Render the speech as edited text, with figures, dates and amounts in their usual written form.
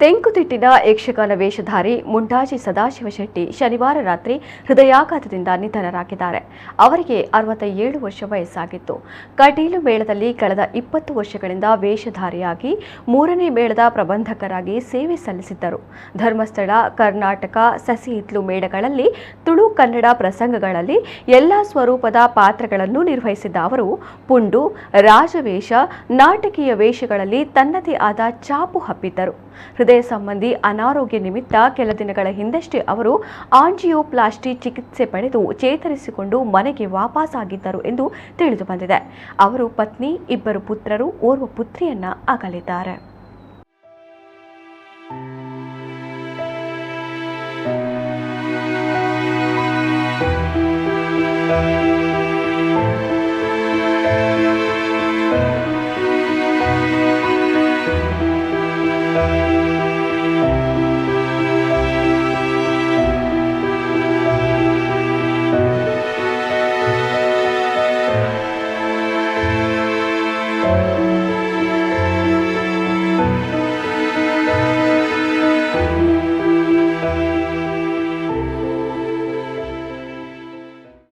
ತೆಂಕುತಿಟ್ಟಿನ ಯಕ್ಷಗಾನ ವೇಷಧಾರಿ ಮುಂಡಾಜಿ ಸದಾಶಿವ ಶೆಟ್ಟಿ ಶನಿವಾರ ರಾತ್ರಿ ಹೃದಯಾಘಾತದಿಂದ ನಿಧನರಾಗಿದ್ದಾರೆ. ಅವರಿಗೆ 67 ವರ್ಷ ವಯಸ್ಸಾಗಿತ್ತು. ಕಟೀಲು ಮೇಳದಲ್ಲಿ ಕಳೆದ 20 ವರ್ಷಗಳಿಂದ ವೇಷಧಾರಿಯಾಗಿ 3ನೇ ಮೇಳದ ಪ್ರಬಂಧಕರಾಗಿ ಸೇವೆ ಸಲ್ಲಿಸಿದ್ದರು. ಧರ್ಮಸ್ಥಳ, ಕರ್ನಾಟಕ, ಸಸಿಹಿತ್ಲು ಮೇಳಗಳಲ್ಲಿ ತುಳು ಕನ್ನಡ ಪ್ರಸಂಗಗಳಲ್ಲಿ ಎಲ್ಲಾ ಸ್ವರೂಪದ ಪಾತ್ರಗಳನ್ನು ನಿರ್ವಹಿಸಿದ್ದ ಅವರು ಪುಂಡು, ರಾಜವೇಷ, ನಾಟಕೀಯ ವೇಷಗಳಲ್ಲಿ ತನ್ನದೇ ಆದ ಛಾಪು ಹಬ್ಬಿದ್ದರು. ಹೃದಯ ಸಂಬಂಧಿ ಅನಾರೋಗ್ಯ ನಿಮಿತ್ತ ಕೆಲ ದಿನಗಳ ಹಿಂದಷ್ಟೇ ಅವರು ಆಂಜಿಯೋಪ್ಲಾಸ್ಟಿ ಚಿಕಿತ್ಸೆ ಪಡೆದು ಚೇತರಿಸಿಕೊಂಡು ಮನೆಗೆ ವಾಪಸ್ಸಾಗಿದ್ದರು ಎಂದು ತಿಳಿದು ಬಂದಿದೆ. ಅವರು ಪತ್ನಿ, 2 ಪುತ್ರರು, ಓರ್ವ ಪುತ್ರಿಯನ್ನ ಅಗಲಿದ್ದಾರೆ.